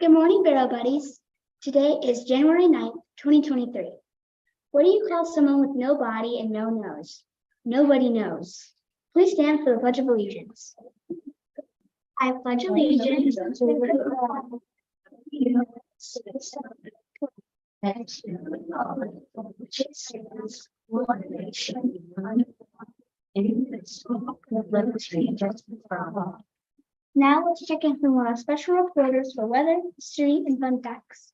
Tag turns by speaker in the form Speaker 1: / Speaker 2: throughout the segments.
Speaker 1: Good morning, Barrel Buddies. Today is January 9th, 2023. What do you call someone with no body and no nose? Nobody knows. Please stand for the Pledge of Allegiance. I pledge allegiance to the flag of the United States and to the republic for which it stands, one nation, under God, indivisible, with liberty and justice for all. Now let's check in from our special reporters for weather, history, and fun facts.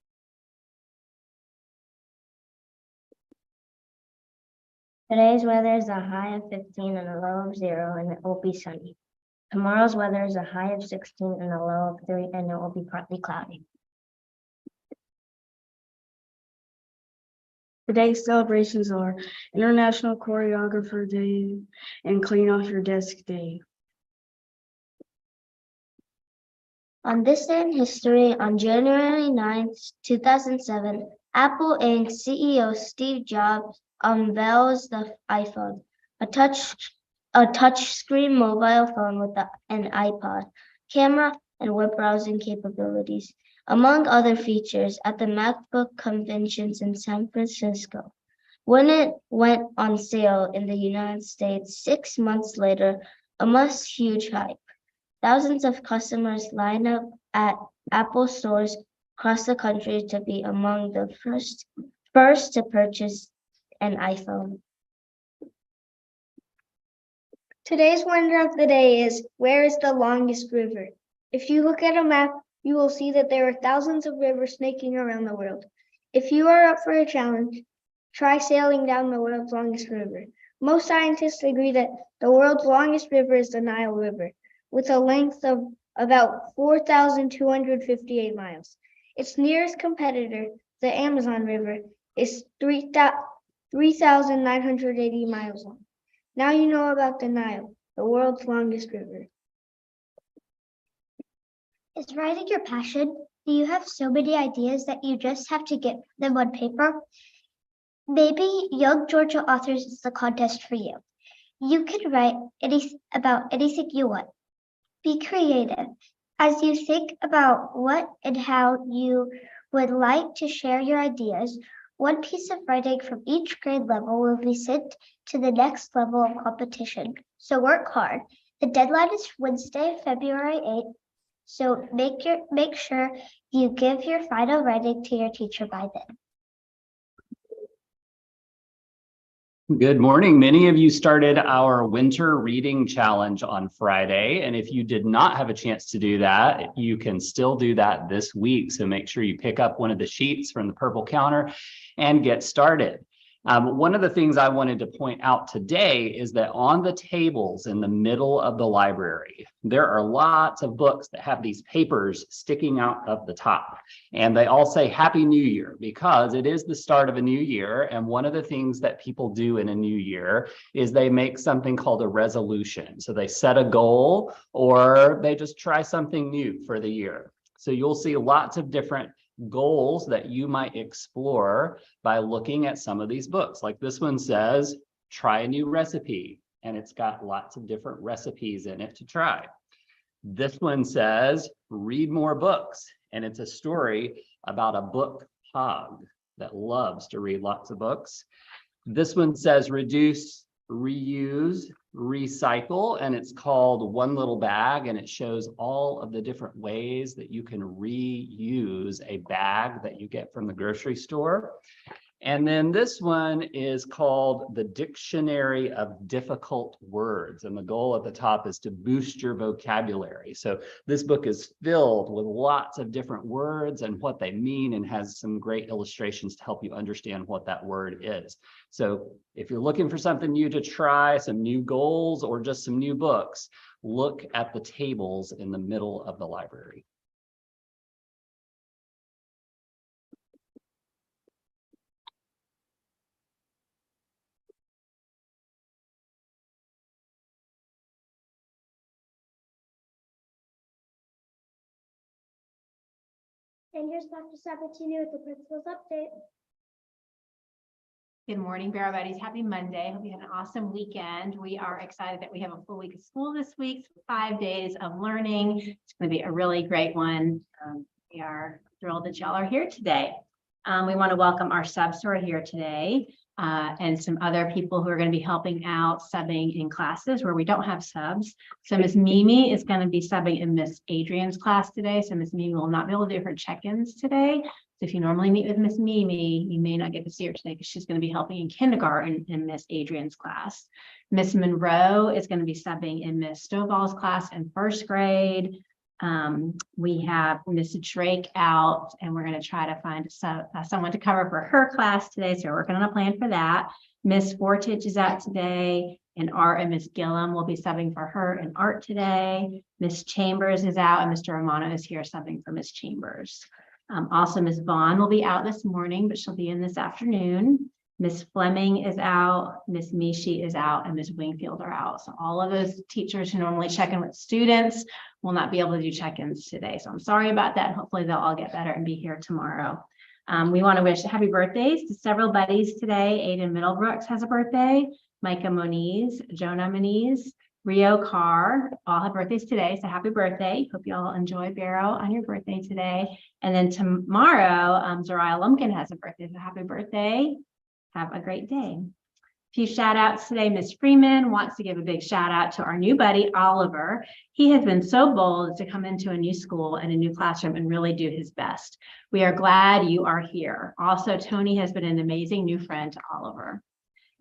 Speaker 2: Today's weather is a high of 15 and a low of 0, and it will be sunny. Tomorrow's weather is a high of 16 and a low of 3, and it will be partly cloudy.
Speaker 3: Today's celebrations are International Choreographer Day and Clean Off Your Desk Day.
Speaker 2: On this day in history, on January 9th, 2007, Apple Inc. CEO Steve Jobs unveils the iPhone, a touchscreen mobile phone with an iPod, camera, and web browsing capabilities, among other features, at the MacBook conventions in San Francisco. When it went on sale in the United States 6 months later, a huge hype. Thousands of customers lined up at Apple stores across the country to be among the first to purchase an iPhone.
Speaker 1: Today's wonder of the day is, where is the longest river? If you look at a map, you will see that there are thousands of rivers snaking around the world. If you are up for a challenge, try sailing down the world's longest river. Most scientists agree that the world's longest river is the Nile River, with a length of about 4,258 miles. Its nearest competitor, the Amazon River, is 3,980 miles long. Now you know about the Nile, the world's longest river.
Speaker 4: Is writing your passion? Do you have so many ideas that you just have to get them on paper? Maybe Young Georgia Authors is the contest for you. You can write about anything you want. Be creative. As you think about what and how you would like to share your ideas, one piece of writing from each grade level will be sent to the next level of competition. So work hard. The deadline is Wednesday, February 8th. So make sure you give your final writing to your teacher by then.
Speaker 5: Good morning. Many of you started our winter reading challenge on Friday, and if you did not have a chance to do that, you can still do that this week. So make sure you pick up one of the sheets from the purple counter and get started. One of the things I wanted to point out today is that on the tables in the middle of the library, there are lots of books that have these papers sticking out of the top. And they all say Happy New Year because it is the start of a new year. And one of the things that people do in a new year is they make something called a resolution. So they set a goal or they just try something new for the year. So you'll see lots of different goals that you might explore by looking at some of these books. Like this one says, try a new recipe, and it's got lots of different recipes in it to try. This one says, read more books, and it's a story about a book hog that loves to read lots of books. This one says, reduce, reuse, recycle, and it's called One Little Bag, and it shows all of the different ways that you can reuse a bag that you get from the grocery store. And then this one is called The Dictionary of Difficult Words, and the goal at the top is to boost your vocabulary. So this book is filled with lots of different words and what they mean, and has some great illustrations to help you understand what that word is. So if you're looking for something new to try, some new goals, or just some new books, look at the tables in the middle of the library.
Speaker 4: And here's Dr. Sabatini with the principal's update.
Speaker 6: Good morning, Barrel Buddies. Happy Monday. Hope you had an awesome weekend. We are excited that we have a full week of school this week, so 5 days of learning. It's going to be a really great one. We are thrilled that y'all are here today. We want to welcome our subs who are here today and some other people who are going to be helping out subbing in classes where we don't have subs. So Miss Mimi is going to be subbing in Miss Adrian's class today. So Miss Mimi will not be able to do her check-ins today. So if you normally meet with Miss Mimi, you may not get to see her today because she's going to be helping in kindergarten in Miss Adrian's class. Miss Monroe is going to be subbing in Miss Stovall's class in first grade. We have Miss Drake out and we're going to try to find someone to cover for her class today. So we're working on a plan for that. Miss Fortich is out today in art and Miss Gillum will be subbing for her in art today. Miss Chambers is out and Mr. Romano is here subbing for Miss Chambers. Also, Miss Vaughn will be out this morning, but she'll be in this afternoon. Miss Fleming is out, Miss Mishi is out, and Miss Wingfield are out. So all of those teachers who normally check in with students will not be able to do check-ins today. So I'm sorry about that. Hopefully they'll all get better and be here tomorrow. We want to wish happy birthdays to several buddies today. Aiden Middlebrooks has a birthday, Micah Moniz, Jonah Moniz, Rio Carr, all have birthdays today. So happy birthday. Hope you all enjoy Barrow on your birthday today. And then tomorrow, Zariah Lumpkin has a birthday. So happy birthday. Have a great day. A few shout outs today. Miss Freeman wants to give a big shout out to our new buddy, Oliver. He has been so bold to come into a new school and a new classroom and really do his best. We are glad you are here. Also, Tony has been an amazing new friend to Oliver.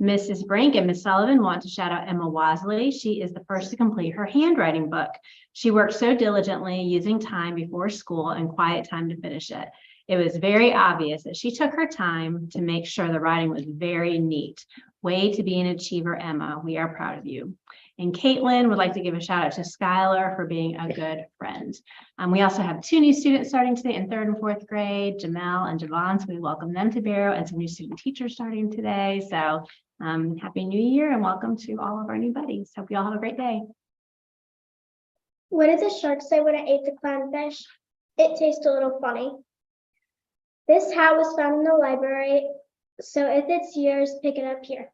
Speaker 6: Mrs. Brink and Miss Sullivan want to shout out Emma Wasley. She is the first to complete her handwriting book. She worked so diligently using time before school and quiet time to finish it. It was very obvious that she took her time to make sure the writing was very neat. Way to be an achiever, Emma. We are proud of you. And Caitlin would like to give a shout out to Skylar for being a good friend. We also have 2 new students starting today in 3rd and 4th grade, Jamel and Javon. So we welcome them to Barrow and some new student teachers starting today. So happy new year and welcome to all of our new buddies. Hope you all have a great day.
Speaker 7: What did the shark say when it ate the clownfish? It tastes a little funny. This hat was found in the library, so if it's yours, pick it up here.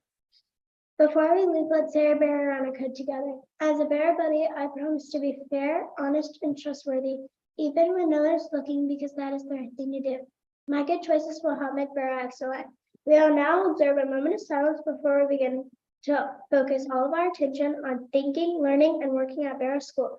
Speaker 7: Before we leave, let's say our Bear Around code together. As a Bear buddy, I promise to be fair, honest, and trustworthy, even when no one's looking, because that is the right thing to do. My good choices will help make Bear excellent. We will now observe a moment of silence before we begin to focus all of our attention on thinking, learning, and working at Barrow School.